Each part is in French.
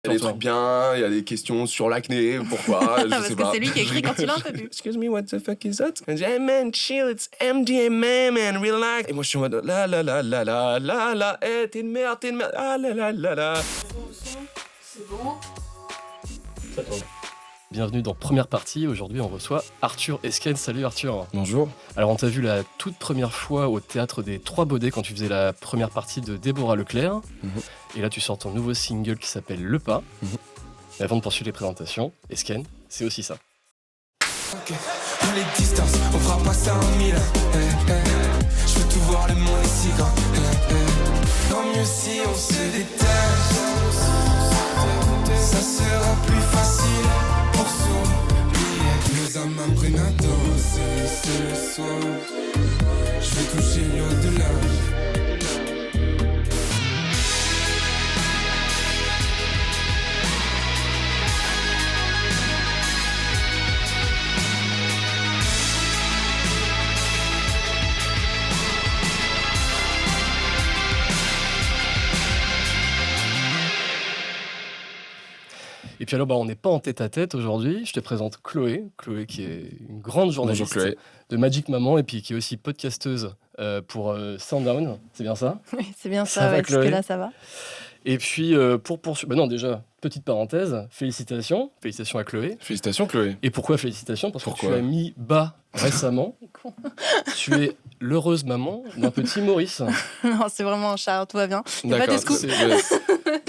Il y a des trucs bien, il y a des questions sur l'acné, pourquoi, je Parce sais que pas. c'est lui qui écrit quand il a un peu bu. Excuse me, what the fuck is that? Elle dit, hey man, chill, it's MDMA, man, relax. Et moi, je suis en mode, la la la la la la la, hey, t'es une merde, ah la la la la. C'est bon. Ça tourne. Bienvenue dans Première Partie. Aujourd'hui, on reçoit Arthur Esken. Salut Arthur. Bonjour. Alors, on t'a vu la toute première fois au Théâtre des Trois Baudets quand tu faisais la première partie de Déborah Leclerc. Et là, tu sors ton nouveau single qui s'appelle Le Pas. Mais avant de poursuivre les présentations, Esken, c'est aussi ça. Okay. Les distances, on fera pas ça en mille. Je veux tout voir, le monde est si grand. Tant mieux si on se détache. Ça sera plus facile pour s'oublier. Nos âmes prennent un danse ce soir. Je vais toucher l'au-delà. Et puis alors, on n'est pas en tête-à-tête aujourd'hui. Je te présente Chloé. Chloé qui est une grande journaliste de Magic Maman et puis qui est aussi podcasteuse pour Sounddown. C'est bien ça? Oui, c'est bien Ça ça, va, ouais, Chloé? parce que là, ça va. Et puis, pour poursuivre... non, déjà, petite parenthèse. Félicitations. Félicitations à Chloé. Félicitations, Chloé. Et pourquoi félicitations? Parce Pourquoi que tu as mis bas récemment. Tu es l'heureuse maman d'un petit Maurice. Non, c'est vraiment un chat, tout va bien. Il n'y a pas de scoop.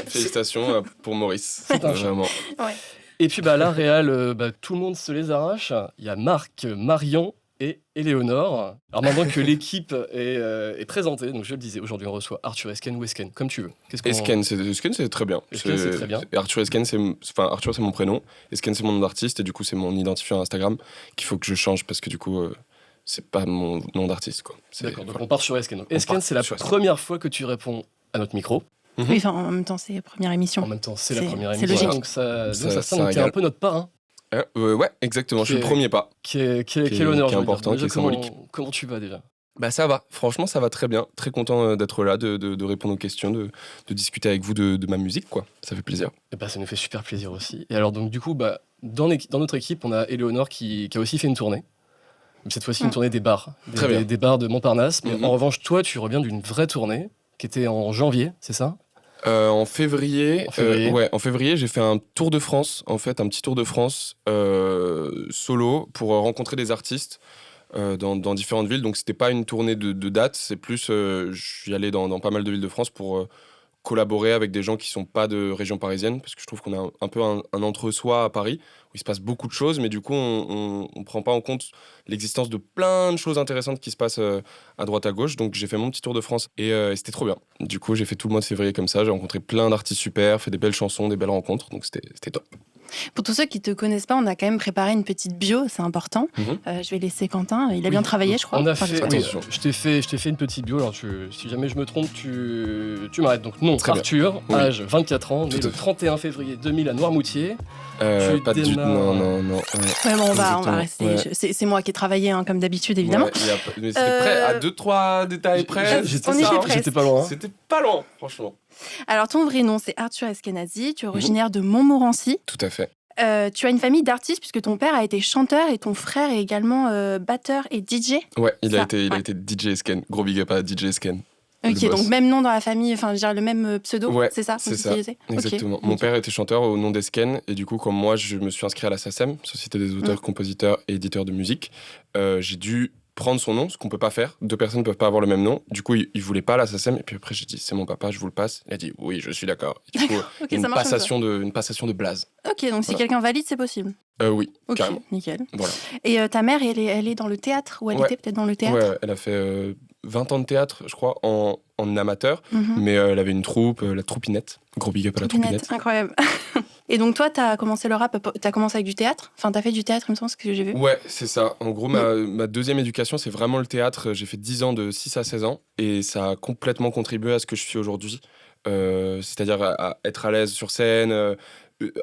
Félicitations pour Maurice. C'est un vraiment. Ouais. Et puis là, Réal, tout le monde se les arrache. Il y a Marc, Marion et Éléonore. Alors maintenant que l'équipe est présentée, donc je le disais, aujourd'hui on reçoit Arthur Esken ou Esken, comme tu veux. Esken, c'est très bien. Esken, c'est très bien. Arthur Esken, Arthur c'est mon prénom. Esken c'est mon nom d'artiste et du coup c'est mon identifiant Instagram qu'il faut que je change parce que du coup c'est pas mon nom d'artiste quoi. D'accord, donc on part sur Esken. Donc, Esken, c'est la première fois que tu réponds à notre micro. Oui, enfin, en même temps, c'est la première émission. En même temps, c'est la première c'est émission. logique. Donc ça t'es un peu notre parrain. Ouais, exactement, je suis le premier pas. Qui est l'honneur, qui est important, déjà, qui est symbolique. Comment tu vas déjà? Bah ça va, franchement ça va très bien. Très content d'être là, de répondre aux questions, de discuter avec vous de ma musique quoi. Ça fait plaisir. Et ça nous fait super plaisir aussi. Et alors donc du coup, dans notre équipe, on a Éléonore qui a aussi fait une tournée. Cette fois-ci une tournée des bars. Des bars de Montparnasse. Mais en revanche, toi, tu reviens d'une vraie tournée qui était en janvier, c'est ça? En février, en février, j'ai fait un tour de France, en fait, un petit tour de France solo pour rencontrer des artistes dans différentes villes. Donc, c'était pas une tournée de date, c'est plus, je suis allé dans pas mal de villes de France pour collaborer avec des gens qui sont pas de région parisienne, parce que je trouve qu'on a un peu un entre-soi à Paris, où il se passe beaucoup de choses, mais du coup, on prend pas en compte l'existence de plein de choses intéressantes qui se passent à droite à gauche. Donc j'ai fait mon petit tour de France et c'était trop bien. Du coup, j'ai fait tout le mois de février comme ça, j'ai rencontré plein d'artistes super, fait des belles chansons, des belles rencontres, donc c'était top. Pour tous ceux qui ne te connaissent pas, on a quand même préparé une petite bio, c'est important. Je vais laisser Quentin, il a bien travaillé, je crois. On a fait, je t'ai fait une petite bio, alors si jamais je me trompe, tu m'arrêtes. Donc non, Arthur, âge 24 ans, né le 31 février 2000 à Noirmoutier. Pas du tout, non. Ouais, bon, on va rester. Ouais. C'est moi qui ai travaillé, comme d'habitude, évidemment. Mais c'était prêt à 2-3 détails près. J'étais pas loin. C'était pas loin, franchement. Alors, ton vrai nom, c'est Arthur Eskenazi. Tu es originaire de Montmorency. Tout à fait. Tu as une famille d'artistes puisque ton père a été chanteur et ton frère est également batteur et DJ. Ouais, il a été DJ Esken. Gros big up à DJ Esken. Ok, donc même nom dans la famille, enfin, je dirais le même pseudo, c'est ça? C'est ça, exactement. Mon père était chanteur au nom d'Esken, et du coup, comme moi, je me suis inscrit à la SACEM, Société des auteurs, compositeurs et éditeurs de musique. J'ai dû prendre son nom, ce qu'on peut pas faire. 2 personnes ne peuvent pas avoir le même nom. Du coup, il voulait pas la SACEM, et puis après, j'ai dit, c'est mon papa, je vous le passe. Il a dit, oui, je suis d'accord. Et du coup, une passation de blaze. Ok, donc si quelqu'un valide, c'est possible. Oui, ok, carrément. Nickel. Voilà. Et ta mère, elle est dans le théâtre, ou elle était peut-être dans le théâtre? Ouais, elle a fait 20 ans de théâtre, je crois, en amateur, mais elle avait une troupe, la Troupinette. Gros big up à la Troupinette. Incroyable. Et donc toi, t'as commencé le rap, t'as commencé avec du théâtre? Enfin, t'as fait du théâtre, il me semble, ce que j'ai vu. Ouais, c'est ça. En gros, ma deuxième éducation, c'est vraiment le théâtre. J'ai fait 10 ans de 6 à 16 ans, et ça a complètement contribué à ce que je suis aujourd'hui. C'est-à-dire à être à l'aise sur scène,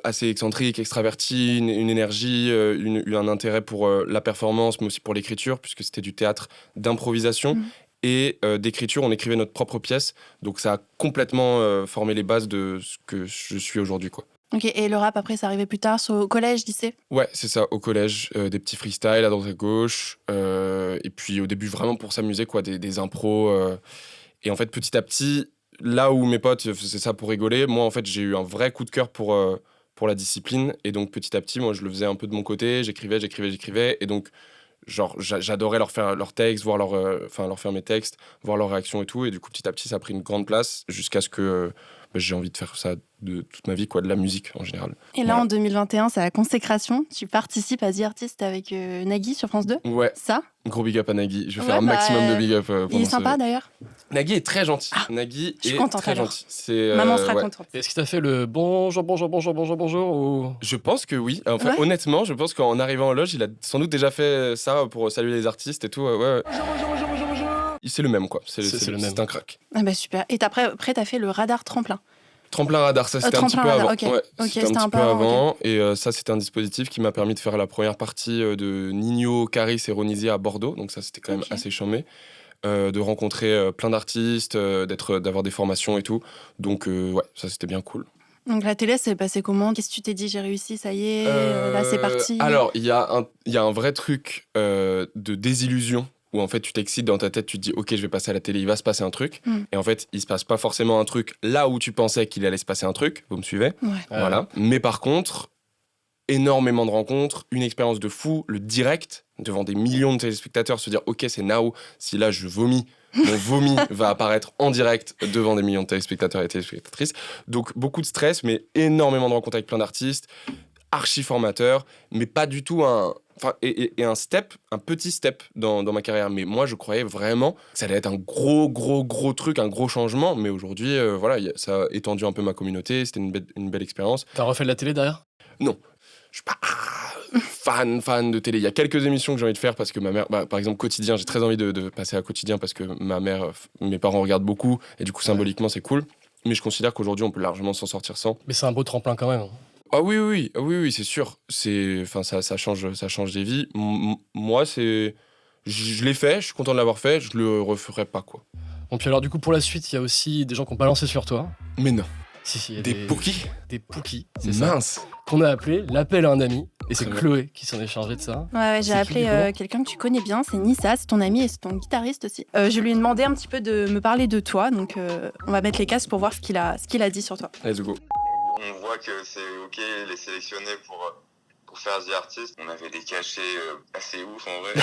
assez excentrique, extraverti, une énergie, un intérêt pour la performance, mais aussi pour l'écriture, puisque c'était du théâtre d'improvisation. Et d'écriture, on écrivait notre propre pièce. Donc ça a complètement formé les bases de ce que je suis aujourd'hui, quoi. Ok, et le rap après, ça arrivait plus tard, au collège, lycée? Ouais, c'est ça, au collège, des petits freestyles à droite à gauche, et puis au début vraiment pour s'amuser, quoi, des impros. Et en fait, petit à petit, là où mes potes faisaient ça pour rigoler, moi en fait j'ai eu un vrai coup de cœur pour la discipline, et donc petit à petit, moi je le faisais un peu de mon côté, j'écrivais, et donc genre j'adorais leur faire leurs textes, voir leur faire mes textes, voir leurs réactions et tout, et du coup petit à petit ça a pris une grande place jusqu'à ce que j'ai envie de faire ça de toute ma vie, quoi, de la musique en général. Et là, en 2021, c'est la consécration. Tu participes à The Artist avec Nagui sur France 2. Ouais. Ça. Gros big up à Nagui. Je vais faire un maximum de big up. Il est sympa d'ailleurs. Nagui est très gentil. Nagui est très gentil. Maman sera contente. Est-ce qu'il t'a fait le bonjour ou... Je pense que oui. Enfin, honnêtement, je pense qu'en arrivant en loge, il a sans doute déjà fait ça pour saluer les artistes et tout. Ouais. C'est le même, quoi. C'est le même. C'est un crack. Ah bah super. Et après, t'as fait le radar tremplin. Tremplin radar, ça c'était un petit peu avant. Okay. Ouais, c'était un petit peu avant. Okay. Et ça, c'était un dispositif qui m'a permis de faire la première partie de Nino, Caris et Ronisier à Bordeaux. Donc ça, c'était quand même assez chambé. De rencontrer plein d'artistes, d'avoir des formations et tout. Donc ouais, ça c'était bien cool. Donc la télé, c'est passé comment? Qu'est-ce que tu t'es dit? J'ai réussi, ça y est, là c'est parti. Alors, il y a un vrai truc de désillusion, où en fait tu t'excites dans ta tête, tu te dis ok, je vais passer à la télé, il va se passer un truc, et en fait il se passe pas forcément un truc là où tu pensais qu'il allait se passer un truc, vous me suivez? Voilà. Mais par contre, énormément de rencontres, une expérience de fou, le direct devant des millions de téléspectateurs, se dire ok, c'est now, si là je vomis, mon vomi va apparaître en direct devant des millions de téléspectateurs et téléspectatrices. Donc beaucoup de stress, mais énormément de rencontres avec plein d'artistes, archi formateur, mais pas du tout un petit step dans ma carrière. Mais moi, je croyais vraiment que ça allait être un gros truc, un gros changement. Mais aujourd'hui, voilà, ça a étendu un peu ma communauté. C'était une belle expérience. T'as refait de la télé derrière? Non. Je suis pas fan de télé. Il y a quelques émissions que j'ai envie de faire parce que ma mère, par exemple Quotidien, j'ai très envie de passer à Quotidien parce que mes parents regardent beaucoup et du coup symboliquement c'est cool. Mais je considère qu'aujourd'hui on peut largement s'en sortir sans. Mais c'est un beau tremplin quand même. Ah oui, c'est sûr. Ça change des vies. Moi, je l'ai fait, je suis content de l'avoir fait, je le referai pas, quoi. Bon, puis alors, du coup, pour la suite, il y a aussi des gens qui ont balancé sur toi. Mais non. Si, y a des Pookies. Des Pookies, c'est mince. Ça. Qu'on a appelé l'appel à un ami. Et c'est Chloé qui s'en est chargée de ça. Ouais, j'ai appelé quelqu'un que tu connais bien, c'est Nissa, c'est ton ami et c'est ton guitariste aussi. Je lui ai demandé un petit peu de me parler de toi, donc on va mettre les casques pour voir ce qu'il a dit sur toi. Let's go. On voit que c'est ok les sélectionner pour faire The Artist. On avait des cachets assez ouf en vrai.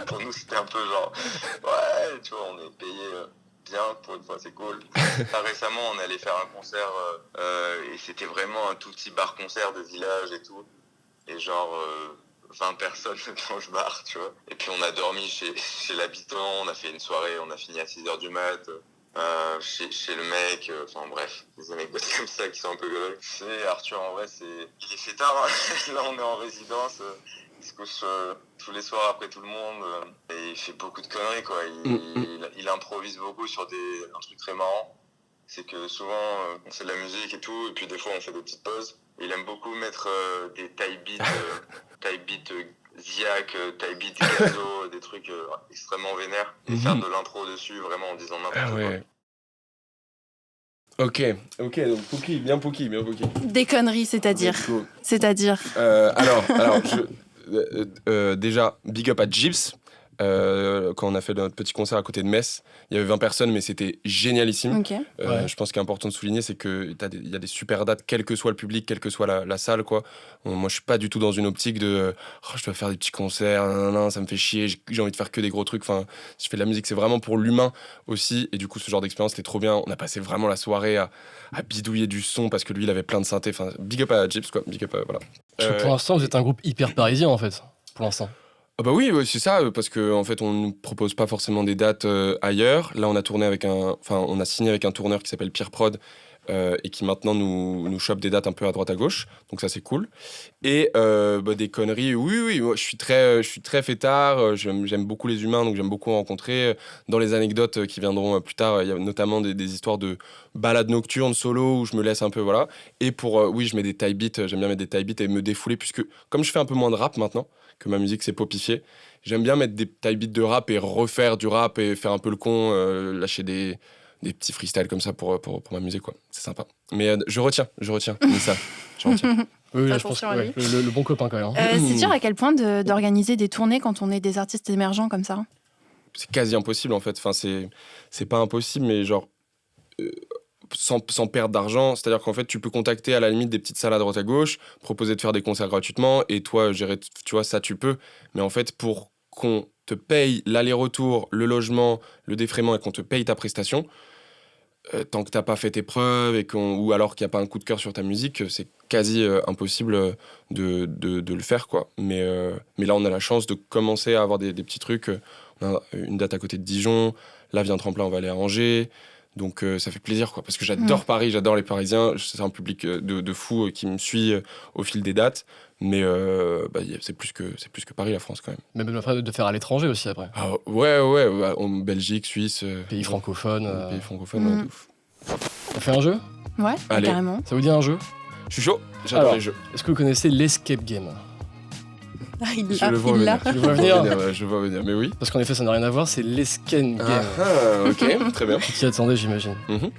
Pour nous c'était un peu genre ouais, tu vois, on est payé bien, pour une fois c'est cool. Récemment on allait faire un concert et c'était vraiment un tout petit bar concert de village et tout, et genre 20 personnes dans le bar, tu vois. Et puis on a dormi chez l'habitant, on a fait une soirée, on a fini à 6h du mat. Chez le mec, enfin bref, des anecdotes comme ça qui sont un peu gueules. C'est Arthur, en vrai, il est fait tard, hein. Là on est en résidence, il se couche tous les soirs après tout le monde, et il fait beaucoup de conneries, quoi. Il improvise beaucoup sur un truc très marrant, c'est que souvent on fait de la musique et tout, et puis des fois on fait des petites pauses. Il aime beaucoup mettre des type beats Ziak, type beat Gazo, des trucs extrêmement vénères, et faire de l'intro dessus vraiment en disant n'importe quoi. Ok, donc Pookie, bien Pookie. Des conneries, c'est-à-dire alors déjà, big up à Gibbs. Quand on a fait notre petit concert à côté de Metz, il y avait 20 personnes, mais c'était génialissime. Okay. Je pense qu'il est important de souligner, c'est qu'il y a des super dates, quel que soit le public, quelle que soit la salle, quoi. Moi, je suis pas du tout dans une optique de je dois faire des petits concerts, ça me fait chier, j'ai envie de faire que des gros trucs. Enfin, si je fais de la musique, c'est vraiment pour l'humain aussi. Et du coup, ce genre d'expérience, c'était trop bien. On a passé vraiment la soirée à bidouiller du son parce que lui, il avait plein de synthés. Enfin, big up à Gibbs, quoi. Big up, voilà. Pour l'instant, vous êtes un groupe hyper parisien, en fait. Pour l'instant. Ah bah oui, c'est ça, parce qu'en fait, on ne propose pas forcément des dates ailleurs. Là, on a signé avec un tourneur qui s'appelle Pierre Prod et qui maintenant nous chope des dates un peu à droite à gauche. Donc ça, c'est cool. Et des conneries, oui, moi, je suis très fêtard, j'aime beaucoup les humains, donc j'aime beaucoup en rencontrer. Dans les anecdotes qui viendront plus tard, il y a notamment des histoires de balades nocturnes, solo, où je me laisse un peu, voilà. Et je mets des type beats, j'aime bien mettre des type beats et me défouler, puisque comme je fais un peu moins de rap maintenant, que ma musique s'est popifiée, j'aime bien mettre des type beats de rap et refaire du rap et faire un peu le con, lâcher des petits freestyles comme ça pour m'amuser, quoi. C'est sympa. Mais je retiens, mais ça. gentil. Oui, là, je pense Attention à que lui. le bon copain quand même. C'est dur à quel point d'organiser des tournées quand on est des artistes émergents comme ça? C'est quasi impossible en fait. Enfin, c'est pas impossible, mais genre sans perdre d'argent. C'est-à-dire qu'en fait, tu peux contacter à la limite des petites salles à droite à gauche, proposer de faire des concerts gratuitement, et toi gérer, tu vois, ça tu peux. Mais en fait, pour qu'on te paye l'aller-retour, le logement, le défraiement et qu'on te paye ta prestation, tant que t'as pas fait tes preuves ou alors qu'il n'y a pas un coup de cœur sur ta musique, c'est quasi impossible de le faire, quoi. Mais là, on a la chance de commencer à avoir des petits trucs. On a une date à côté de Dijon. Là, vient Tremplin, on va aller à Angers. Donc, ça fait plaisir, quoi. Parce que j'adore Paris, j'adore les Parisiens. C'est un public de fous qui me suit au fil des dates. Mais c'est plus que Paris, la France, quand même. Même après de faire à l'étranger aussi après. Ah, ouais. En Belgique, Suisse. Pays francophones. Pays francophones, de ouf. On fait un jeu? Ouais, Allez. carrément. Ça vous dit un jeu? Je suis chaud, j'adore Alors, les jeux. Est-ce que vous connaissez l'Escape Game? Ah, il Je l'a, le vois il venir. l'a. Tu le vois venir? Ouais, je vois venir, mais oui. Parce qu'en effet, ça n'a rien à voir, c'est l'Escape Game. Ok, très bien. Tu t'y attendais, j'imagine. Mhm.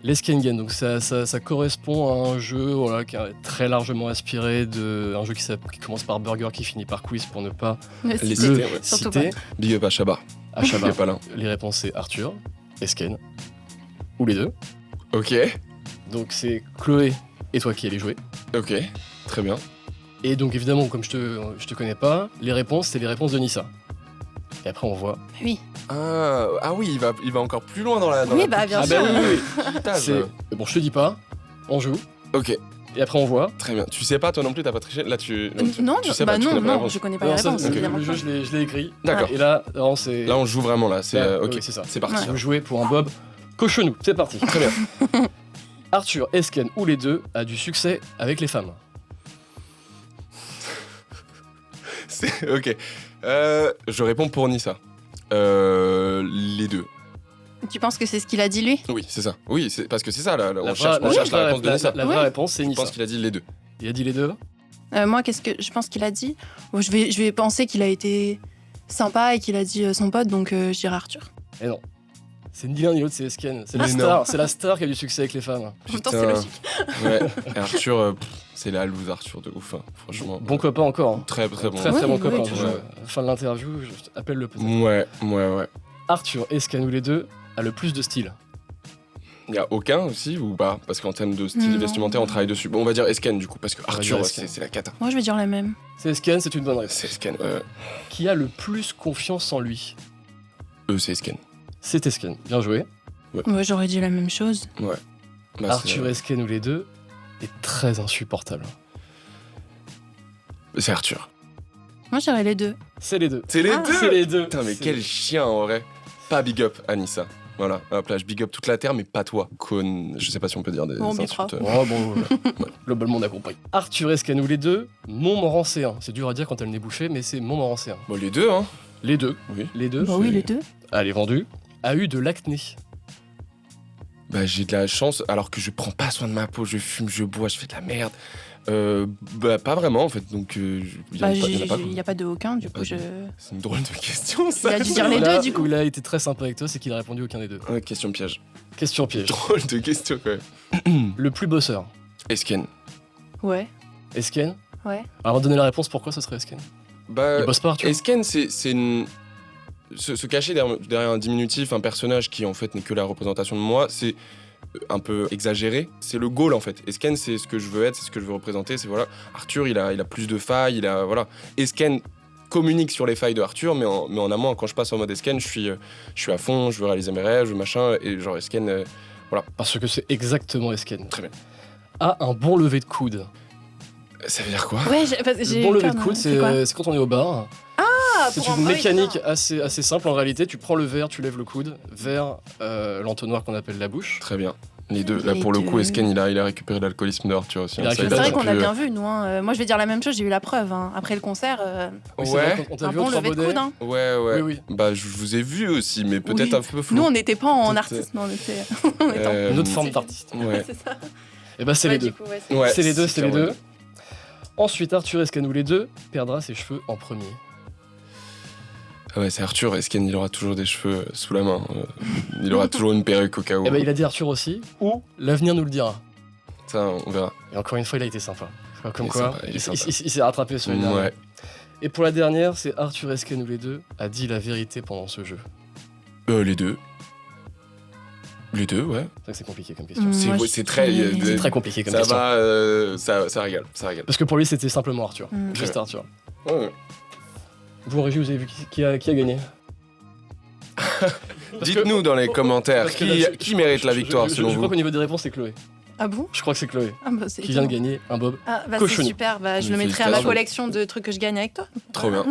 L'escape game, donc ça correspond à un jeu qui est très largement inspiré d'un jeu qui commence par burger, qui finit par quiz pour ne pas Le Les citer. cités, ouais. Surtout citer. Big up à Chabat. À Il Chabat. est pas là. Les réponses c'est Arthur, Esken, ou les deux. Ok, Donc c'est Chloé et toi qui allez jouer. ok, très bien. Et donc évidemment, comme je te connais pas, les réponses c'est les réponses de Nissa. Et après on voit. Oui. Ah oui, il va encore plus loin dans la. Oui, bah bien Ah sûr. bah oui, Putain, C'est bon, je te dis pas. On joue. Ok, Et après on voit. très bien. Tu sais pas, toi non plus, t'as pas triché. Là, tu. Non, tu sais bah pas, tu non, connais pas la non, réponse. je connais pas Non, les ça, réponses, c'est- évidemment. le jeu je l'ai écrit. D'accord. Et là, vraiment, c'est. Là, on joue vraiment là. C'est Là, ok. oui, c'est ça. C'est parti. Vous jouez pour un Bob Cochonou. C'est parti. Très bien. Arthur, Esken ou les deux a du succès avec les femmes. Ok. Je réponds pour Nissa. Les deux. Tu penses que c'est ce qu'il a dit lui? Oui, c'est ça. Oui, parce que c'est ça. Là, on La cherche la réponse de Nissa. La vraie Ouais. réponse, c'est Je Nissa. pense qu'il a dit les deux. Il a dit les deux. Moi, qu'est-ce que je pense qu'il a dit? Bon, je vais penser qu'il a été sympa et qu'il a dit son pote, donc je dirais Arthur. Et non. C'est ni l'un ni l'autre, c'est Esken. C'est la Mais star. non. C'est la star qui a du succès avec les femmes. En même temps, Putain. c'est logique. Ouais. Et Arthur, c'est la loose Arthur de ouf. Hein. Franchement. Bon copain encore. Hein. Très très bon. Très Ouais, très bon ouais, copain. toujours. Fin de l'interview, je appelle le peut-être. Ouais. Arthur, Esken ou les deux a le plus de style. Il y a aucun aussi ou pas? Parce qu'en termes de style Non. vestimentaire, on travaille dessus. Bon, on va dire Esken du coup, parce que va Arthur, dire Esken. c'est la cata. Moi, je vais dire la même. C'est Esken, c'est une bonne réponse. C'est Esken. Qui a le plus confiance en lui? C'est Esken. C'est Esken. Bien joué. Moi, j'aurais dit la même chose. Bah, Arthur, Esken ou les deux est très insupportable. c'est Arthur. Moi, je dirais les deux. C'est les deux. C'est les Ah. deux. C'est les deux. Putain, mais C'est- quel chien en vrai. Pas big up, Anissa. Voilà, hop là, je big up toute la terre, mais pas toi. Con. Je sais pas si on peut dire des Bon, insultes. Oh bon, globalement on a compris. Arthur, Esken ou les deux, Montmorencéen. C'est dur à dire quand elle n'est bouchée, mais c'est Montmorencéen. Bon, les deux, hein. Les deux. Oui. Les deux. Bah oui, les deux. Elle est vendue. A eu de l'acné. Bah, j'ai de la chance, alors que je prends pas soin de ma peau, je fume, je bois, je fais de la merde. Bah, pas vraiment en fait, donc il y en a pas. Il n'y a pas de aucun, du coup, Pas je. C'est une drôle de question, ça. Il a dû dire les Là deux, du coup. où il a été très sympa avec toi, c'est qu'il a répondu aucun des deux. Ouais, question piège. Question piège. Drôle de question, quand même. Le plus bosseur. Esken. Ouais, Esken. ouais. Alors, donner la réponse, pourquoi ça serait Esken Bah, Il bosse pas, Arthur. Esken, c'est une. Se cacher derrière un diminutif, un personnage qui en fait n'est que la représentation de moi, c'est un peu exagéré. C'est le goal en fait. Esken, c'est ce que je veux être, c'est ce que je veux représenter. C'est voilà. Arthur, il a plus de failles, voilà. Esken communique sur les failles de Arthur, mais en amont, quand je passe en mode Esken, je suis à fond, je veux réaliser mes rêves, machin, et genre Esken, Parce que c'est exactement Esken. Très bien. A un bon lever de coude. Ça veut dire quoi? Ouais, Le bon lever de coude, c'est quand on est au bar. Ah, C'est pour une un- ah oui, mécanique d'accord. assez simple en réalité. Tu prends le verre, tu lèves le coude vers l'entonnoir qu'on appelle la bouche. Très bien. Les deux. Là, Les pour le coup, deux. Esken, il a récupéré l'alcoolisme d'Arthur aussi. Il a hein. Ça, récupéré- C'est vrai pas qu'on a pu- bien vu, nous. Hein. Moi, je vais dire la même chose, j'ai eu la preuve. Hein. Après le concert, Oui, c'est vrai, Ouais. on t'a un vu au bon lever de Trois-Baudets. coude. Hein. Ouais. Oui. Bah, je vous ai vu aussi, mais peut-être Oui. un peu flou. Nous, on n'était pas en Peut-être, artiste, mais on était, on était en... Une autre forme c'est- d'artiste. Ouais. C'est ça. Et bah c'est Ouais, les deux. du coup, ouais, Ouais, C'est les deux, c'est les clairement deux. Ensuite, Arthur Esken ou les deux perdra ses cheveux en premier. Ah ouais, c'est Arthur. Esken, il aura toujours des cheveux sous la main. Il aura toujours une perruque au cas où. Et bah il a dit Arthur aussi, ou l'avenir nous le dira. Ça, on verra. Et encore une fois, il a été sympa. Comme Il est quoi, sympa, il s'est rattrapé sur une dernière. Ouais. Et pour la dernière, c'est Arthur Esken ou les deux a dit la vérité pendant ce jeu. Les deux. Les deux, ouais. C'est vrai que c'est compliqué comme question. C'est très... C'est très compliqué comme question. Ça régale. Parce que pour lui, c'était simplement Arthur. Juste Arthur. Ouais. Vous en régie, vous avez vu qui a gagné? Dites-nous dans les commentaires qui mérite la victoire selon Je vous. crois qu'au niveau des réponses, c'est Chloé. Ah bon? Je crois que c'est Chloé C'est qui vient de gagner un bob Ah, bah c'est cochonnier. super, je le mettrai à ma Félicitations. collection de trucs que je gagne avec toi. Trop bien,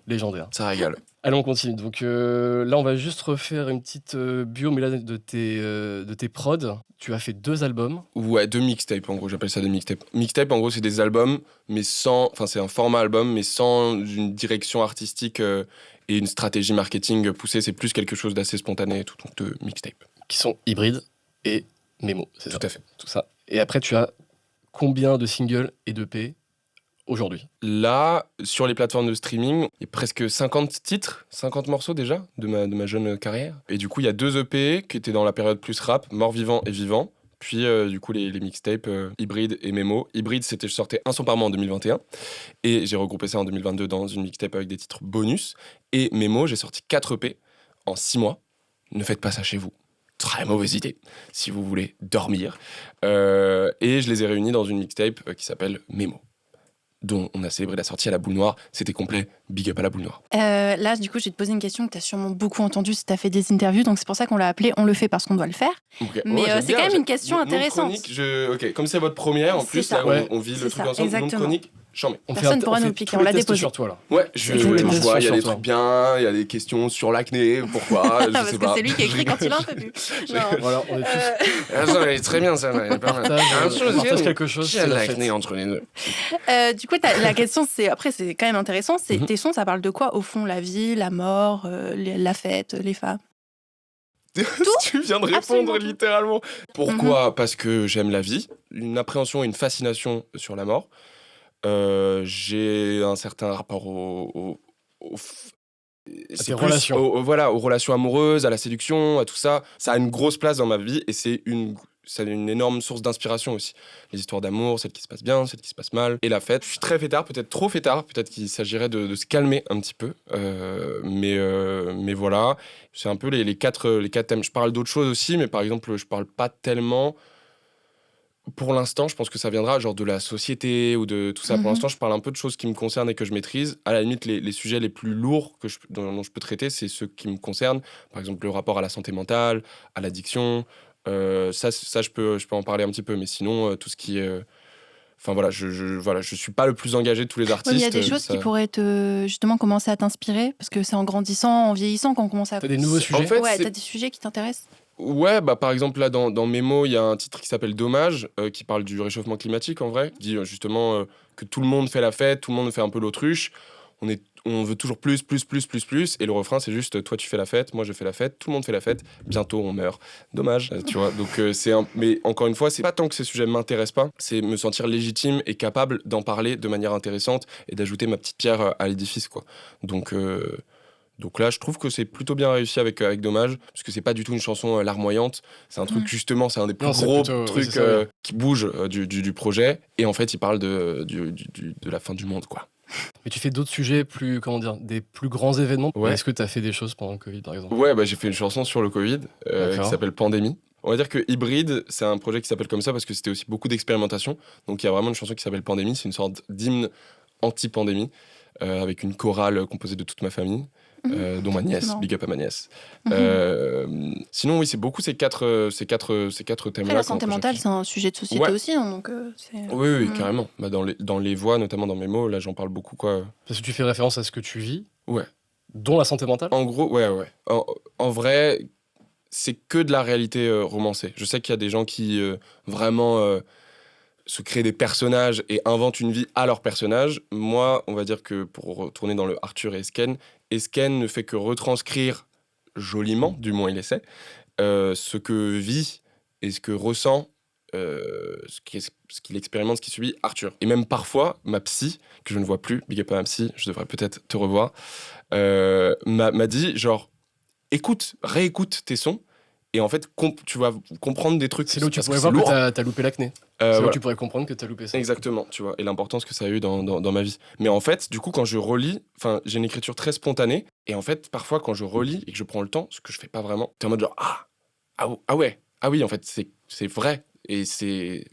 légendaire. ça régale. Allez, on continue. Donc là, on va juste refaire une petite bio, mais là, de tes prods. Tu as fait 2 albums. Ouais, 2 mixtapes en gros, j'appelle ça des mixtapes. Mixtape en gros, c'est des albums, mais sans. Enfin, c'est un format album, mais sans une direction artistique et une stratégie marketing poussée. C'est plus quelque chose d'assez spontané et tout. Donc 2 mixtapes. Qui sont hybrides et mémo, c'est ça? Tout à fait. Tout ça. Et après, tu as combien de singles et d'EP aujourd'hui? Là, sur les plateformes de streaming, il y a presque 50 titres, 50 morceaux déjà de ma jeune carrière. Et du coup, il y a 2 EP qui étaient dans la période plus rap, Mort Vivant et Vivant. Puis du coup, les mixtapes Hybride et Mémo. Hybride, c'était je sortais un son par mois en 2021. Et j'ai regroupé ça en 2022 dans une mixtape avec des titres bonus. Et Mémo, j'ai sorti 4 EP en 6 mois. Ne faites pas ça chez vous. Très mauvaise idée, si vous voulez dormir. Et je les ai réunis dans une mixtape qui s'appelle Mémo, dont on a célébré la sortie à la Boule Noire. C'était complet, big up à la Boule Noire. Là, du coup, je vais te poser une question que tu as sûrement beaucoup entendue si tu as fait des interviews, donc c'est pour ça qu'on l'a appelé On le fait parce qu'on doit le faire. Okay. Mais c'est quand même une question intéressante. Ok, comme c'est votre première, en C'est plus, ça. là, Ouais. on vit le C'est truc ça, ensemble. exactement. Nom de chronique, j'en mets. Personne pourra nous le piquer, on l'a déposé. sur toi, là. Ouais, Tous les je tests vois, il y a sur des toi. trucs bien, il y a des questions sur l'acné, pourquoi, je Parce sais que pas. c'est lui qui a écrit quand il a un peu bu. Non. Voilà, on est tous Ah, ça, elle est très bien, ça, elle est pas mal. on partage quelque chose. J'ai C'est la l'acné fête. entre les deux. Du coup, la question, c'est quand même intéressant. C'est tes sons, ça parle de quoi au fond? La vie, la mort, la fête, les femmes. Tu viens de Absolument répondre tout. littéralement. Pourquoi? Parce que j'aime la vie, une appréhension et une fascination sur la mort. J'ai un certain rapport tes relations. aux relations amoureuses, à la séduction, à tout ça. Ça a une grosse place dans ma vie et c'est une énorme source d'inspiration aussi. Les histoires d'amour, celles qui se passent bien, celles qui se passent mal. Et la fête, je suis très fêtard, peut-être trop fêtard, peut-être qu'il s'agirait de se calmer un petit peu. Mais voilà, c'est un peu les quatre thèmes. Je parle d'autres choses aussi, mais par exemple, je parle pas tellement... Pour l'instant, je pense que ça viendra genre de la société ou de tout ça. Pour l'instant, je parle un peu de choses qui me concernent et que je maîtrise. À la limite, les sujets les plus lourds dont je peux traiter, c'est ceux qui me concernent. Par exemple, le rapport à la santé mentale, à l'addiction. Ça je peux en parler un petit peu. Mais sinon, tout ce qui est... Enfin voilà, je suis pas le plus engagé de tous les artistes. Il y a des choses qui pourraient justement commencer à t'inspirer, parce que c'est en grandissant, en vieillissant qu'on commence à... T'as des nouveaux sujets? En fait, ouais, t'as des sujets qui t'intéressent? Ouais, par exemple, là, dans Mémo, il y a un titre qui s'appelle Dommage, qui parle du réchauffement climatique, en vrai. Qui dit justement que tout le monde fait la fête, tout le monde fait un peu l'autruche. On veut toujours plus. Et le refrain, c'est juste, toi, tu fais la fête, moi, je fais la fête, tout le monde fait la fête, bientôt, on meurt. Dommage, tu vois. Donc, mais encore une fois, c'est pas tant que ces sujets m'intéressent pas, c'est me sentir légitime et capable d'en parler de manière intéressante et d'ajouter ma petite pierre à l'édifice, quoi. Donc là, je trouve que c'est plutôt bien réussi avec Dommage, parce que c'est pas du tout une chanson larmoyante. C'est un truc, justement, c'est un des plus gros trucs qui bouge du projet. Et en fait, il parle de la fin du monde, quoi. Mais tu fais d'autres sujets plus, comment dire, des plus grands événements. Ouais. Est-ce que tu as fait des choses pendant le Covid, par exemple? Ouais, j'ai fait une chanson sur le Covid qui s'appelle Pandémie. On va dire que Hybride, c'est un projet qui s'appelle comme ça parce que c'était aussi beaucoup d'expérimentation. Donc il y a vraiment une chanson qui s'appelle Pandémie. C'est une sorte d'hymne anti-pandémie avec une chorale composée de toute ma famille. Dont ma nièce, big up à ma nièce. Sinon, oui, c'est beaucoup ces quatre thèmes-là. Après, la santé mentale, c'est un sujet de société aussi, hein, donc Oui, carrément. Dans les voix, notamment dans mes mots, là, j'en parle beaucoup, quoi. Parce que tu fais référence à ce que tu vis, ouais, dont la santé mentale. En gros, ouais. En vrai, c'est que de la réalité romancée. Je sais qu'il y a des gens qui vraiment se créent des personnages et inventent une vie à leur personnage. Moi, on va dire que pour retourner dans le Arthur et Esken ne fait que retranscrire joliment, du moins il essaie, ce que vit et ce que ressent, ce qu'il expérimente, ce qu'il subit Arthur. Et même parfois, ma psy, que je ne vois plus, big up à ma psy, je devrais peut-être te revoir, m'a dit genre, réécoute tes sons Et en fait, tu vas comprendre des trucs. C'est là où tu pourrais voir que t'as loupé l'acné. C'est là où tu pourrais comprendre que t'as loupé ça. Exactement, tu vois, et l'importance que ça a eu dans ma vie. Mais en fait, du coup, quand je relis, j'ai une écriture très spontanée, et en fait, parfois, quand je relis et que je prends le temps, ce que je fais pas vraiment, t'es en mode genre, ah ouais, ah oui, en fait, c'est vrai. Et c'est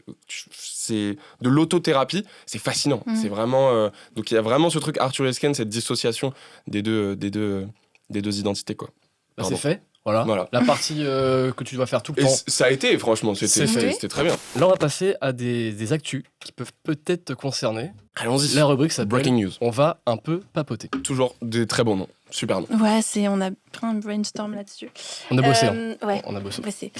de l'autothérapie, c'est fascinant. C'est vraiment... donc il y a vraiment ce truc arthuresquin, cette dissociation des deux identités, quoi. Bah, c'est fait. Voilà. La partie que tu dois faire tout le temps. Ça a été, franchement, c'était très bien. Là, on va passer à des actus qui peuvent peut-être te concerner. Allons-y. La rubrique s'appelle Breaking News. On va un peu papoter. Toujours des très bons noms. Super noms. Ouais, on a plein de brainstorm là-dessus. On a bossé. Ouais, on a bossé.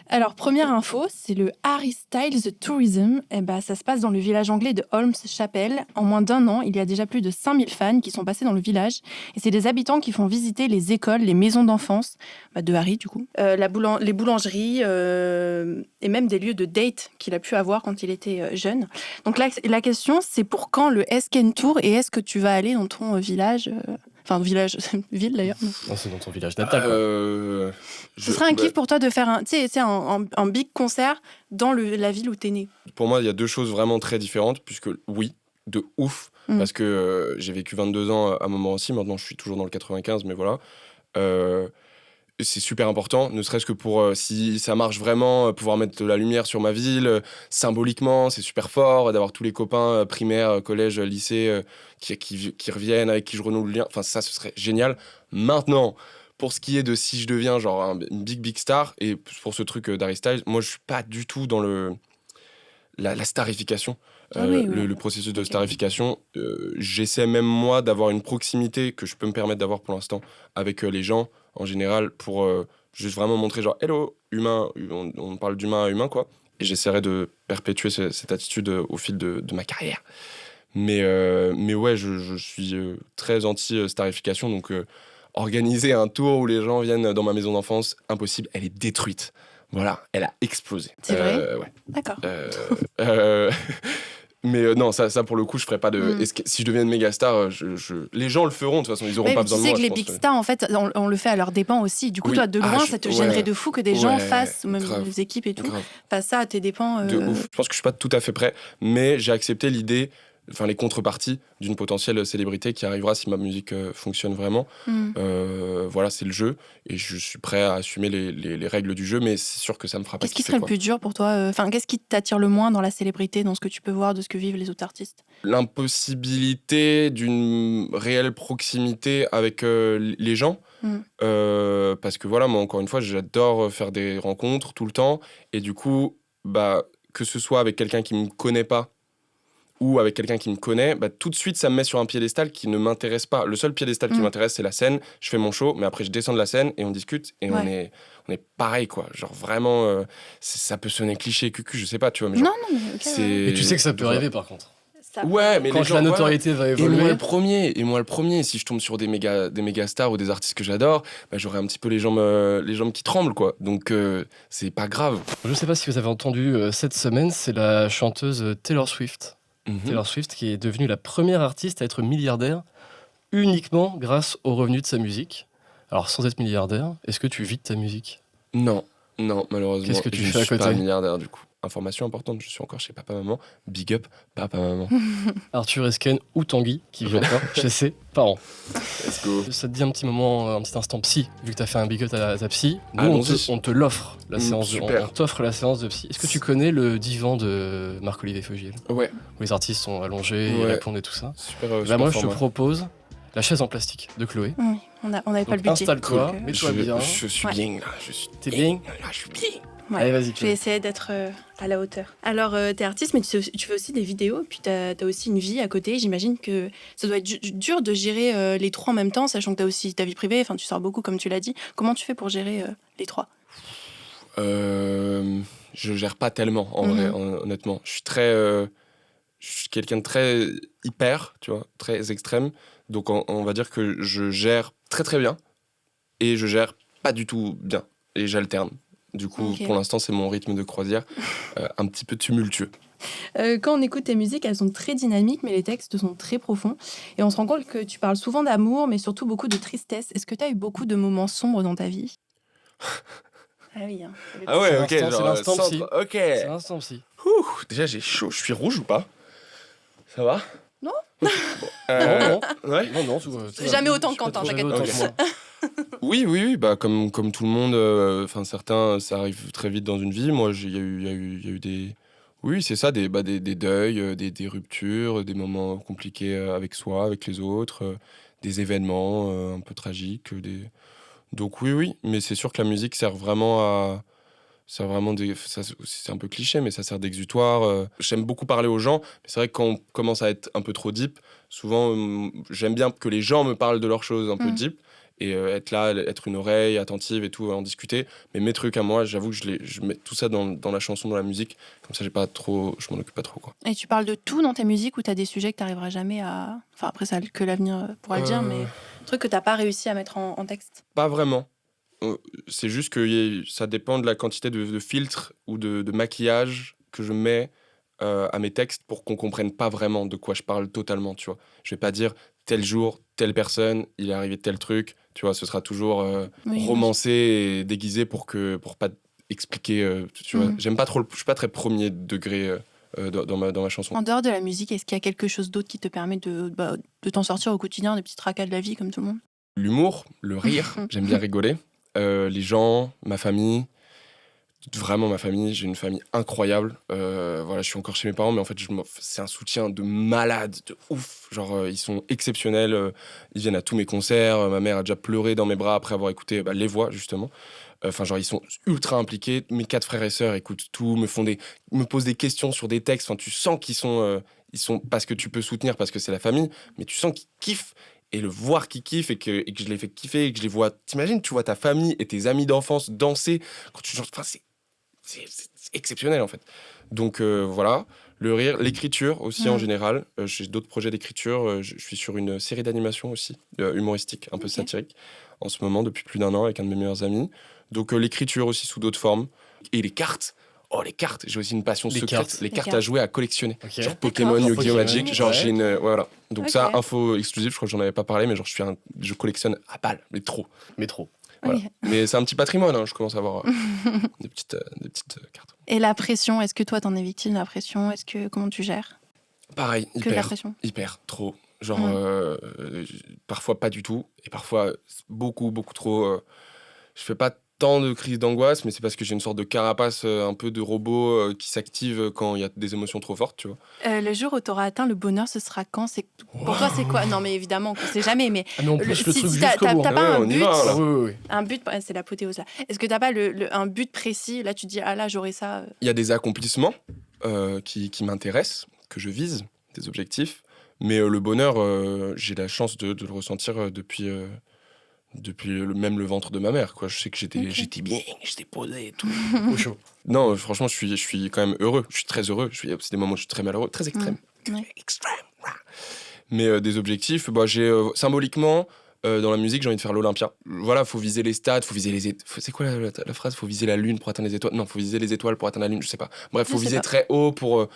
Alors, première info, c'est le Harry Styles Tourism. Ça se passe dans le village anglais de Holmes-Chapel. En moins d'1 an, il y a déjà plus de 5000 fans qui sont passés dans le village. Et c'est des habitants qui font visiter les écoles, les maisons d'enfance, de Harry du coup, les boulangeries et même des lieux de date qu'il a pu avoir quand il était jeune. Donc là, la question, c'est pour quand le Esken Tour et est-ce que tu vas aller dans ton village ville d'ailleurs. Non, c'est dans ton village natal. Ce serait un kiff pour toi de faire un big concert dans la ville où t'es né. Pour moi, il y a deux choses vraiment très différentes, puisque oui, de ouf, parce que j'ai vécu 22 ans à un moment aussi, maintenant je suis toujours dans le 95, mais voilà. C'est super important, ne serait-ce que pour, si ça marche vraiment, pouvoir mettre de la lumière sur ma ville, symboliquement, c'est super fort, d'avoir tous les copains primaires, collège, lycée, qui reviennent, avec qui je renoue le lien, enfin ça, ce serait génial. Maintenant, pour ce qui est de si je deviens genre une big star, et pour ce truc d'Harry Styles, moi je suis pas du tout dans la starification. Le processus de starification, j'essaie même moi d'avoir une proximité que je peux me permettre d'avoir pour l'instant avec les gens en général pour juste vraiment montrer genre hello, humain, on parle d'humain à humain quoi, et j'essaierai de perpétuer cette attitude au fil de ma carrière. Mais ouais, je suis très anti-starification, donc organiser un tour où les gens viennent dans ma maison d'enfance, impossible, elle est détruite. Voilà, elle a explosé. C'est vrai ? Ouais. D'accord. Mais non, ça pour le coup, je ferais pas de. Si je deviens une méga star, les gens le feront de toute façon, ils auront pas besoin de moi. Tu sais que les big stars, en fait, on le fait à leurs dépens aussi. Du coup, toi, de loin, ça te gênerait de fou que des gens fassent, ou même les équipes et tout, fassent ça à tes dépens. De ouf. Je pense que je suis pas tout à fait prêt, mais j'ai accepté l'idée. Enfin, les contreparties d'une potentielle célébrité qui arrivera si ma musique fonctionne vraiment. Voilà, c'est le jeu. Et je suis prêt à assumer les règles du jeu, mais c'est sûr que ça me fera pas kiffer. Qu'est-ce qui serait le plus dur pour toi ? Qu'est-ce qui t'attire le moins dans la célébrité, dans ce que tu peux voir, de ce que vivent les autres artistes ? L'impossibilité d'une réelle proximité avec les gens. Parce que voilà, moi, encore une fois, j'adore faire des rencontres tout le temps. Et du coup, que ce soit avec quelqu'un qui me connaît pas, ou avec quelqu'un qui me connaît, tout de suite, ça me met sur un piédestal qui ne m'intéresse pas. Le seul piédestal qui m'intéresse, c'est la scène. Je fais mon show, mais après, je descends de la scène et on discute. Et on est pareil, quoi. Genre, vraiment, ça peut sonner cliché, cucu, je sais pas, tu vois. Mais genre, non, mais Et tu sais que ça peut arriver, par contre. Ouais, mais quand la notoriété va évoluer. Et moi le premier, si je tombe sur des méga stars ou des artistes que j'adore, j'aurai un petit peu les jambes qui tremblent, quoi. Donc, c'est pas grave. Je sais pas si vous avez entendu cette semaine, c'est la chanteuse Taylor Swift. Taylor Swift qui est devenue la première artiste à être milliardaire uniquement grâce aux revenus de sa musique. Alors sans être milliardaire, est-ce que tu vis de ta musique ? Non, malheureusement. Qu'est-ce que tu fais à côté ? Je suis pas milliardaire du coup. Information importante, je suis encore chez papa-maman. Big up, papa-maman. Arthur Esken ou Tanguy qui vit encore chez ses parents. Let's go. Ça te dit un petit moment, un petit instant psy, vu que tu as fait un big up à ta psy. Nous, on te l'offre, la séance. On t'offre la séance de psy. Est-ce que tu connais le divan de Marc-Olivier Fogiel ? Ouais. Où les artistes sont allongés, ils répondent et tout ça. Super moi, je te propose la chaise en plastique de Chloé. Oui, on n'avait pas le budget. Installe-toi, mets-toi bien. Je suis bien là. T'es bien ? Je suis bien. Ouais. Allez, vas-y. Je vais essayer d'être à la hauteur. Alors, t'es artiste, mais tu fais aussi des vidéos, puis t'as aussi une vie à côté. J'imagine que ça doit être dur de gérer les trois en même temps, sachant que t'as aussi ta vie privée, tu sors beaucoup, comme tu l'as dit. Comment tu fais pour gérer les trois ? Je gère pas tellement, en vrai, honnêtement. Je suis quelqu'un de très hyper, tu vois, très extrême. Donc, on va dire que je gère très, très bien et je gère pas du tout bien. Et j'alterne. Du coup, pour l'instant, c'est mon rythme de croisière, un petit peu tumultueux. Quand on écoute tes musiques, elles sont très dynamiques, mais les textes sont très profonds. Et on se rend compte que tu parles souvent d'amour, mais surtout beaucoup de tristesse. Est-ce que tu as eu beaucoup de moments sombres dans ta vie ? Ah oui. Hein. Ah ouais, ok. C'est l'instant psy. Ok. C'est l'instant psy. Déjà, j'ai chaud. Je suis rouge ou pas? Ça va? Non. Non, Ouais. non, Jamais autant que Quentin, t'inquiète pas. Oui, bah comme tout le monde, certains, ça arrive très vite dans une vie. Moi, il y a eu des... Oui, c'est ça, des deuils, des ruptures, des moments compliqués avec soi, avec les autres, des événements un peu tragiques. Donc oui, mais c'est sûr que la musique sert vraiment à... C'est un peu cliché, mais ça sert d'exutoire. J'aime beaucoup parler aux gens, mais c'est vrai que quand on commence à être un peu trop deep, souvent, j'aime bien que les gens me parlent de leurs choses un peu deep, et être là, être une oreille attentive et tout, en discuter. Mais mes trucs à moi, j'avoue que je mets tout ça dans la chanson, dans la musique. Comme ça, je m'en occupe pas trop, quoi. Et tu parles de tout dans ta musique ou t'as des sujets que t'arriveras jamais à... Enfin, après, ça, que l'avenir pourra le dire, mais trucs que t'as pas réussi à mettre en texte. Pas vraiment. C'est juste que ça dépend de la quantité de filtres ou de maquillage que je mets à mes textes pour qu'on comprenne pas vraiment de quoi je parle totalement, tu vois. Je vais pas dire tel jour, telle personne, il est arrivé tel truc, tu vois, ce sera toujours romancé et déguisé pour pas expliquer, tu vois. J'aime pas trop, je suis pas très premier degré dans ma chanson. En dehors de la musique, est-ce qu'il y a quelque chose d'autre qui te permet de t'en sortir au quotidien, des petits tracas de la vie comme tout le monde? L'humour, le rire, j'aime bien rigoler. Les gens, ma famille, vraiment ma famille, j'ai une famille incroyable. Voilà, je suis encore chez mes parents, mais en fait, c'est un soutien de malade, de ouf. Genre, ils sont exceptionnels. Ils viennent à tous mes concerts. Ma mère a déjà pleuré dans mes bras après avoir écouté les voix, justement. Genre, ils sont ultra impliqués. Mes 4 frères et sœurs écoutent tout, me posent des questions sur des textes. Enfin, tu sens qu'ils sont parce que tu peux soutenir, parce que c'est la famille, mais tu sens qu'ils kiffent. Et le voir qu'ils kiffent et que je les fais kiffer et que je les vois... T'imagines, tu vois ta famille et tes amis d'enfance danser quand tu chantes... Enfin, c'est exceptionnel, en fait. Donc, voilà. Le rire, l'écriture aussi, en général. J'ai d'autres projets d'écriture. Je suis sur une série d'animation aussi, humoristique, un peu satirique, en ce moment, depuis plus d'1 an, avec un de mes meilleurs amis. Donc, l'écriture aussi sous d'autres formes. Et les cartes. Oh, les cartes, j'ai aussi une passion secrète. Les cartes à jouer, à collectionner. Okay. Genre Pokémon, Yu-Gi-Oh! Magic. Genre, j'ai une. Voilà. Donc, ça, info exclusive, je crois que j'en avais pas parlé, mais genre, je collectionne à balle, mais trop. Voilà. Okay. Mais c'est un petit patrimoine, hein, je commence à avoir des petites cartes. Et la pression, est-ce que toi, t'en es victime de la pression? Comment tu gères? Pareil, hyper, trop. Genre, parfois pas du tout, et parfois beaucoup trop. Je fais pas tant de crises d'angoisse, mais c'est parce que j'ai une sorte de carapace un peu de robot qui s'active quand il y a des émotions trop fortes, tu vois. Le jour où tu auras atteint le bonheur, ce sera quand? Pour toi, c'est quoi? Non, mais évidemment, on ne sait jamais. Mais on pousse le truc jusqu'au bout. T'as pas un but, oui. Un but, c'est l'apothéose là. Est-ce que t'as pas un but précis? Là, tu te dis, ah là, j'aurai ça. Il y a des accomplissements qui m'intéressent, que je vise, des objectifs. Mais le bonheur, j'ai la chance de le ressentir depuis même le ventre de ma mère, quoi. Je sais que j'étais bien, j'étais posé et tout. Au chaud. Non, franchement, je suis quand même heureux. Je suis très heureux. Il y a aussi des moments où je suis très malheureux, très extrême. Extrême. Mais des objectifs, j'ai symboliquement, dans la musique, j'ai envie de faire l'Olympia. Voilà, faut viser les stades, faut viser les étoiles. C'est quoi la phrase? Faut viser la lune pour atteindre les étoiles. Non, faut viser les étoiles pour atteindre la lune, je sais pas. Bref, faut viser très haut pour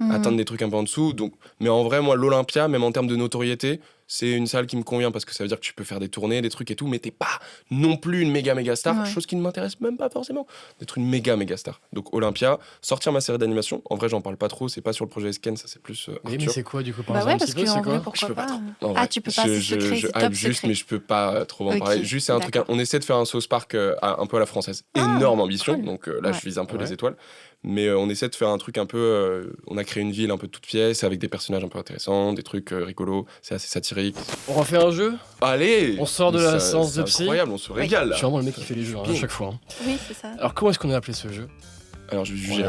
atteindre des trucs un peu en dessous. Donc, mais en vrai, moi, l'Olympia, même en termes de notoriété, c'est une salle qui me convient parce que ça veut dire que tu peux faire des tournées, des trucs et tout, mais t'es pas non plus une méga star, chose qui ne m'intéresse même pas forcément, d'être une méga star. Donc Olympia, sortir ma série d'animation, en vrai j'en parle pas trop, c'est pas sur le projet Sken, ça c'est plus mais c'est quoi du coup? Parce qu'en vrai, pourquoi pas? Tu peux pas, c'est secret, c'est top juste secret. Mais je peux pas trop en parler. Juste c'est un truc, on essaie de faire un South Park un peu à la française. Énorme ambition, donc là je vise un peu les étoiles. Mais on essaie de faire un truc un peu... on a créé une ville un peu toute pièce, avec des personnages un peu intéressants, des trucs rigolos, c'est assez satirique. On refait un jeu? Allez! On sort de la séance de psy. C'est incroyable, on se régale. Je suis vraiment le mec qui fait les jeux à chaque fois. Oui, c'est ça. Alors comment est-ce qu'on a appelé ce jeu? Alors je vais juger.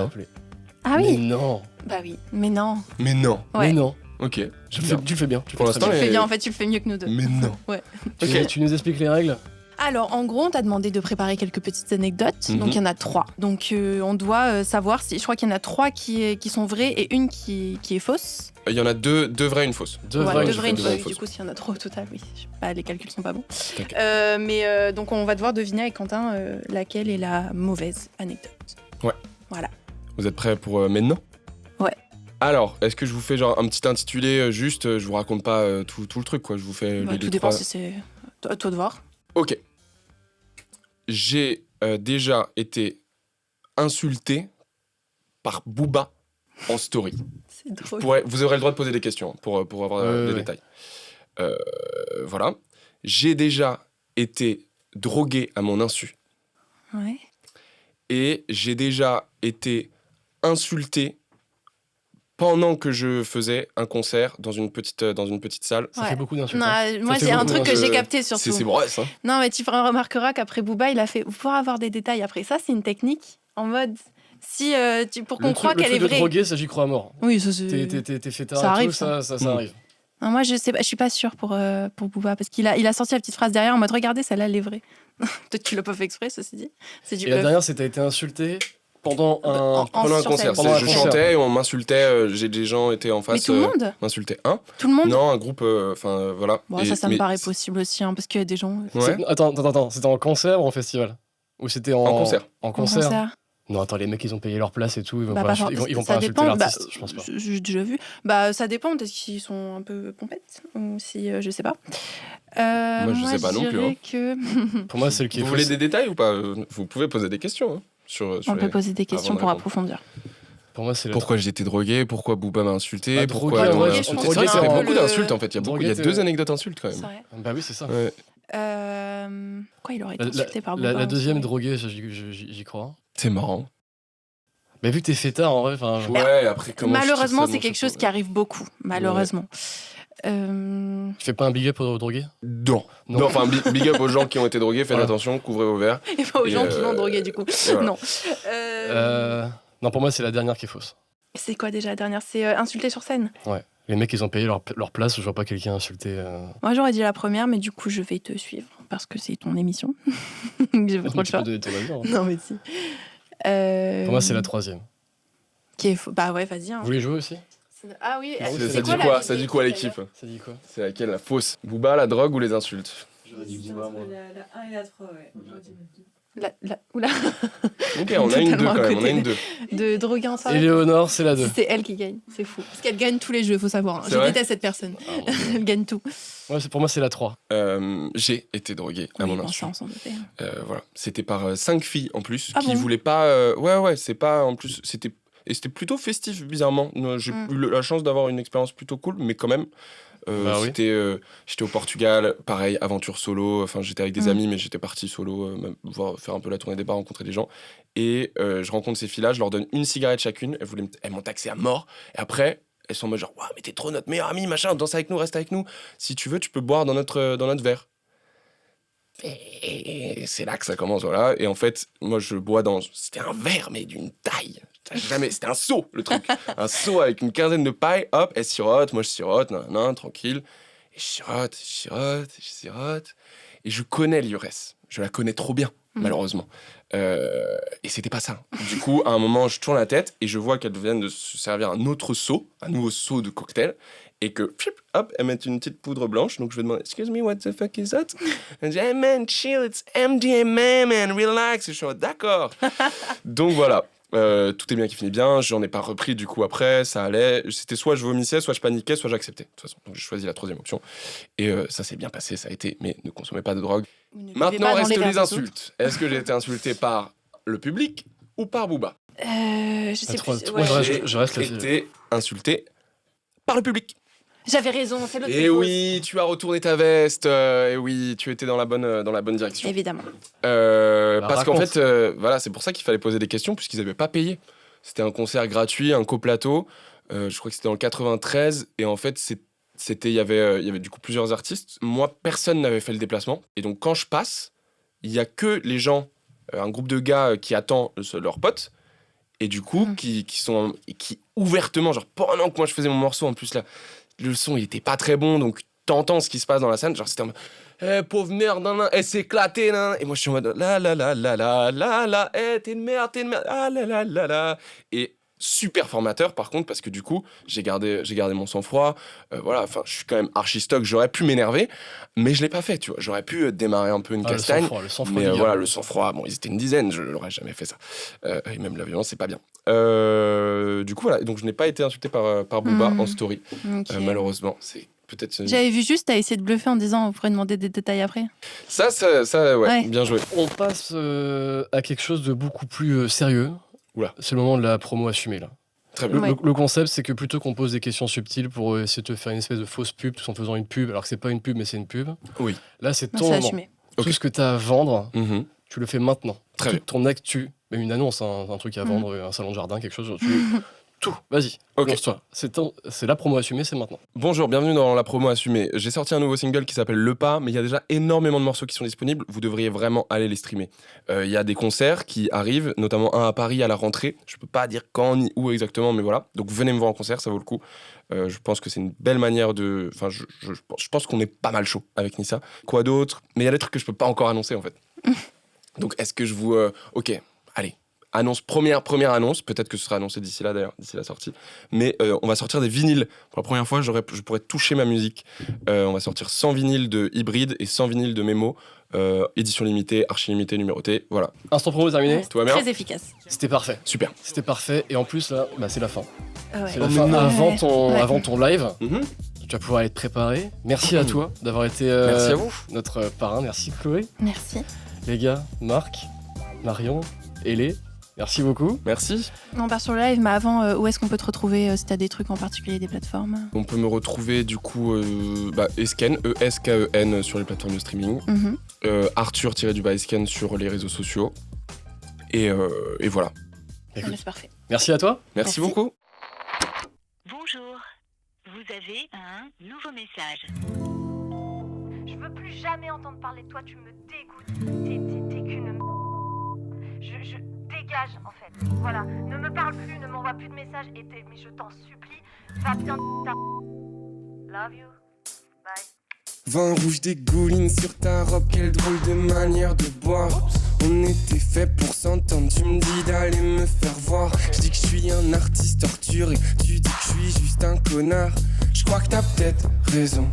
Ah oui? Mais non! Bah oui, mais non. Mais non. Ouais. Mais non. Ok. Tu le fais bien. Pour l'instant, tu le fais bien, en fait, tu le fais mieux que nous deux. Mais non. Ouais. Ok, tu nous expliques les règles? Alors, en gros, on t'a demandé de préparer quelques petites anecdotes. Donc, il y en a 3. Donc, on doit savoir si... Je crois qu'il y en a 3 qui sont vraies et une qui est fausse. Il y en a deux vraies et une fausse. Deux vraies et une fausse. Du coup, s'il y en a 3 au total, oui. Les calculs sont pas bons. Donc, on va devoir deviner avec Quentin laquelle est la mauvaise anecdote. Ouais. Voilà. Vous êtes prêts pour maintenant? Ouais. Alors, est-ce que je vous fais genre un petit intitulé juste, je vous raconte pas tout le truc, quoi. Je vous fais tout dépend si c'est... Toi de voir. Ok. J'ai déjà été insulté par Booba en story. C'est drôle. Vous aurez le droit de poser des questions pour avoir des détails. Voilà. J'ai déjà été drogué à mon insu. Ouais. Et j'ai déjà été insulté pendant que je faisais un concert dans une petite salle. Ça fait beaucoup d'insultes. Moi, j'ai un truc que j'ai capté surtout. C'est vrai, ça. Non, mais tu remarqueras qu'après Booba, il a fait pour avoir des détails. Après ça, c'est une technique en mode si pour qu'on croit qu'elle est vraie. Le truc de droguer, ça j'y crois à mort. Oui, ça c'est. T'es fêtard Ça et arrive, tout, ça arrive. Non, moi, je sais pas, je suis pas sûre pour Booba parce qu'il a sorti la petite phrase derrière en mode regardez, celle-là, elle est vraie. Peut-être qu'il l'a pas fait exprès, ceci dit. C'est du Et la dernière, c'est t'as été insulté pendant un concert. Je chantais et on m'insultait. Des gens étaient en face. Mais tout le monde m'insultait. Tout le monde. Non, un groupe. Enfin voilà. Bon, ça me paraît possible aussi, parce qu'il y a des gens. Ouais. Attends, c'était en concert ou en festival? Ou c'était en concert? En concert. Non, attends, les mecs, ils ont payé leur place et tout. Ils vont pas insulter l'artiste, je pense pas. J'ai déjà vu. Ça dépend, peut-être qu'ils sont un peu pompettes, ou si, je sais pas. Moi, je sais pas non plus. Que... Pour moi, c'est le qui est Vous voulez des détails ou pas? Vous pouvez poser des questions. Hein, on peut poser des questions pour approfondir. Pour moi, c'est pourquoi j'ai été drogué, pourquoi Booba m'a insulté, pourquoi drogué, c'est vrai que ça fait beaucoup d'insultes en fait. Il y a 2 anecdotes insultes quand même. Bah oui, c'est ça. Ouais. Pourquoi il aurait été insulté par Booba? La deuxième droguée, j'y crois. C'est marrant. Mais vu que t'es fêtard en vrai, ouais, après comment malheureusement, c'est quelque chose qui arrive beaucoup. Malheureusement. Tu fais pas un big up aux drogués? Non, enfin big up aux gens qui ont été drogués, faites attention, couvrez vos verres. Et pas aux gens qui l'ont drogué du coup. Voilà. Non. Non, pour moi, c'est la dernière qui est fausse. C'est quoi déjà la dernière? C'est insulter sur scène? Ouais. Les mecs, ils ont payé leur place, je vois pas quelqu'un insulter. Moi, j'aurais dit la première, mais du coup, je vais te suivre parce que c'est ton émission. J'ai pas trop le choix. Tu peux donner ton avis, hein. Non, mais si. Pour moi, c'est la troisième. Qui est faux. Bah ouais, vas-y. Hein. Vous voulez jouer aussi? Ah oui, ça dit quoi l'équipe? Ça dit quoi? C'est laquelle, la fausse? Booba, la drogue ou les insultes? J'aurais dit Booba, moi. La 1 et la 3, ouais. Oula. Ok, on a une 2 quand même, on a une 2. De droguer en soirée. Éléonore, c'est la 2. C'est elle qui gagne, c'est fou. Parce qu'elle gagne tous les jeux, faut savoir. Je déteste cette personne. Elle gagne tout. Ouais, pour moi, c'est la 3. J'ai été drogué à mon insu. Voilà. C'était par 5 filles en plus qui voulaient pas. Ouais, c'est pas en plus. C'était plutôt festif, bizarrement. J'ai eu la chance d'avoir une expérience plutôt cool, mais quand même. J'étais au Portugal, pareil, aventure solo. Enfin, j'étais avec des amis, mais j'étais parti solo, faire un peu la tournée des bars, rencontrer des gens. Et je rencontre ces filles-là, je leur donne une cigarette chacune. Elles m'ont taxé à mort. Et après, elles sont en mode genre, ouais, mais t'es trop notre meilleure amie, machin, danse avec nous, reste avec nous. Si tu veux, tu peux boire dans notre verre. Et c'est là que ça commence, voilà. Et en fait, moi, je bois c'était un verre, mais d'une taille. C'était un seau, le truc. Un seau avec une quinzaine de pailles. Hop, elle sirote, moi je sirote, tranquille. Et je sirote. Et je connais l'ivresse. Je la connais trop bien, malheureusement. Et c'était pas ça. Du coup, à un moment, je tourne la tête et je vois qu'elle vient de se servir un autre seau, un nouveau seau de cocktail. Et que, hop, elle met une petite poudre blanche. Donc je vais demander, excuse me, what the fuck is that? Elle dit, hey man, chill, it's MDMA, man, relax. Et je suis en d'accord. Donc voilà. Tout est bien qui finit bien. J'en ai pas repris du coup après. Ça allait. C'était soit je vomissais, soit je paniquais, soit j'acceptais. De toute façon, donc j'ai choisi la troisième option. Et ça s'est bien passé, ça a été. Mais ne consommez pas de drogue. Maintenant, restent les insultes. Est-ce que j'ai été insulté par le public ou par Booba? Je sais plus. Je reste là. J'ai été insulté par le public. J'avais raison, c'est l'autre. Et oui, tu as retourné ta veste. Et oui, tu étais dans la bonne direction. Évidemment. Parce qu'en fait, voilà, c'est pour ça qu'il fallait poser des questions, puisqu'ils n'avaient pas payé. C'était un concert gratuit, un coplateau. Je crois que c'était dans le 93. Et en fait, il y avait du coup plusieurs artistes. Moi, personne n'avait fait le déplacement. Et donc, quand je passe, il n'y a que les gens, un groupe de gars qui attend leurs potes. Et du coup, qui ouvertement, genre pendant que moi je faisais mon morceau, en plus là, le son il était pas très bon, donc t'entends ce qui se passe dans la scène, genre c'était en mode pauvre merde, elle s'est éclatée, et moi je suis en mode la, t'es une merde, ah la. Et super formateur par contre, parce que du coup j'ai gardé mon sang-froid, voilà, enfin je suis quand même archi stock, j'aurais pu m'énerver, mais je l'ai pas fait, tu vois, j'aurais pu démarrer un peu une castagne, le sang-froid, mais voilà, le sang-froid, bon ils étaient une dizaine, je n'aurais jamais fait ça, et même la violence c'est pas bien. Du coup voilà, donc je n'ai pas été insulté par Booba en story, malheureusement, c'est peut-être. J'avais vu juste, t'as essayé de bluffer en disant on pourrait demander des détails après. Ça, ouais, bien joué. On passe à quelque chose de beaucoup plus sérieux. Oula. C'est le moment de la promo assumée, là. Très bien. Le concept, c'est que plutôt qu'on pose des questions subtiles pour essayer de te faire une espèce de fausse pub tout en faisant une pub, alors que c'est pas une pub, mais c'est une pub. Oui. Là, c'est Non, ton c'est moment. assumé. Tout ce que tu as à vendre, Mhm. tu le fais maintenant. Très Toute ton actu, même une annonce, un truc à vendre, un salon de jardin, quelque chose. Tout, vas-y, Ok. lance-toi. C'est la promo assumée, c'est maintenant. Bonjour, bienvenue dans la promo assumée. J'ai sorti un nouveau single qui s'appelle Le Pas, mais il y a déjà énormément de morceaux qui sont disponibles. Vous devriez vraiment aller les streamer. Il y a des concerts qui arrivent, notamment un à Paris à la rentrée. Je peux pas dire quand ni où exactement, mais voilà. Donc venez me voir en concert, ça vaut le coup. Je pense que c'est une belle manière de... Enfin, je pense qu'on est pas mal chaud avec Nissa. Quoi d'autre? Mais il y a des trucs que je peux pas encore annoncer, en fait. Donc est-ce que je vous... Ok, allez. Annonce, première annonce, peut-être que ce sera annoncé d'ici là d'ailleurs, d'ici la sortie, mais on va sortir des vinyles. Pour la première fois, je pourrais toucher ma musique. On va sortir 100 vinyles de Hybride et 100 vinyles de Mémo, édition limitée, archi limitée, numéroté, voilà. Instant promo terminé. Tout va bien? Très efficace. C'était parfait. Super. C'était parfait. Et en plus, là, c'est la fin. Ah ouais. C'est la fin avant ton live. Mhm. Tu vas pouvoir être préparé. Merci à toi d'avoir été Merci à vous. notre parrain. Merci Chloé. Merci. Les gars, Marc, Marion, Hélé, merci beaucoup. Merci. On part sur le live, mais avant, où est-ce qu'on peut te retrouver si t'as des trucs en particulier, des plateformes? On peut me retrouver du coup Esken, ESKEN sur les plateformes de streaming, Mhm. Arthur-Esken sur les réseaux sociaux, et voilà. Ah, mais c'est parfait. Merci à toi. Merci Merci. beaucoup. Bonjour, vous avez un nouveau message. Je veux plus jamais entendre parler de toi, tu me dégoûtes. T'es qu'une... Je dégage, en fait. Voilà, ne me parle plus, ne m'envoie plus de messages, mais je t'en supplie, va bien ta... Love you. Bye. Vin rouge dégouline sur ta robe, quelle drôle de manière de boire. On était fait pour s'entendre, tu me dis d'aller me faire voir. Je dis que je suis un artiste torturé, tu dis que je suis juste un connard. Je crois que t'as peut-être raison.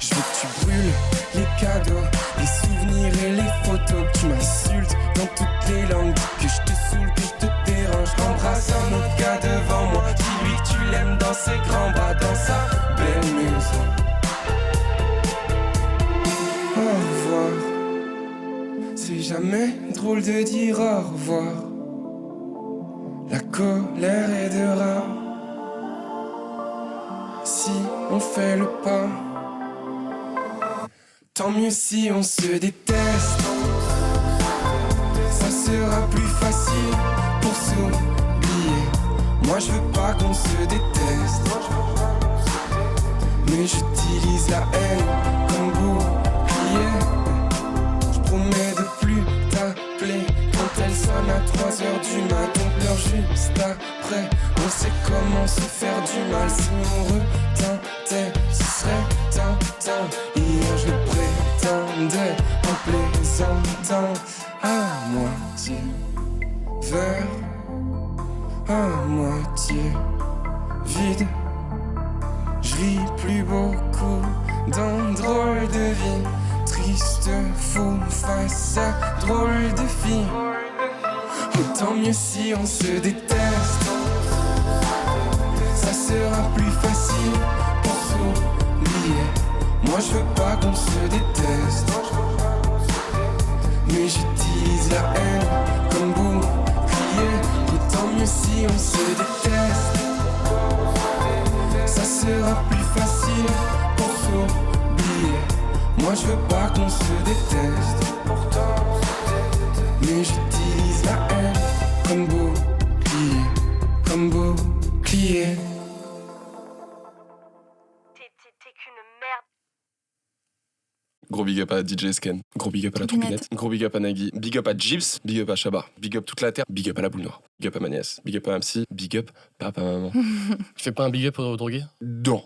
Je veux que tu brûles les cadeaux, les souvenirs et les photos. Que tu m'insultes dans toutes les langues, dis que je te saoule, que je te dérange. Embrasse un autre gars devant moi, dis-lui que tu l'aimes dans ses grands bras, dans sa belle maison. Au revoir, c'est jamais drôle de dire au revoir. La colère est de rat. Si on fait le pas, tant mieux si on se déteste. Ça sera plus facile pour s'oublier. Moi je veux pas qu'on se déteste, mais j'utilise la haine comme bouclier. Je promets de plus t'appeler quand elle sonne à 3h du mat. On pleure juste après, on sait comment se faire du mal. Si on reteintait, ce serait tintin. Hier je le prétendais en plaisantant. À moitié vert, à moitié vide. Je ris plus beaucoup dans drôle de vie. Triste fou face à drôle de fille. Autant mieux si on se déteste. Ça sera plus facile pour s'oublier. Moi je veux pas qu'on se déteste, mais j'utilise la haine comme bouclier. Autant mieux si on se déteste. Ça sera plus facile pour s'oublier. Moi je veux pas qu'on se déteste, mais j'utilise la haine comme bouclier, comme bouclier. T'es qu'une merde. Gros big up à DJ Esken, gros big up à la Trompinette. trompinette, gros big up à Nagui, big up à Gibbs, big up à Shabba, big up toute la terre, big up à la boule noire, big up à ma nièce, big up à Amsi, big up papa maman. Tu fais pas un big up aux drogués? Non.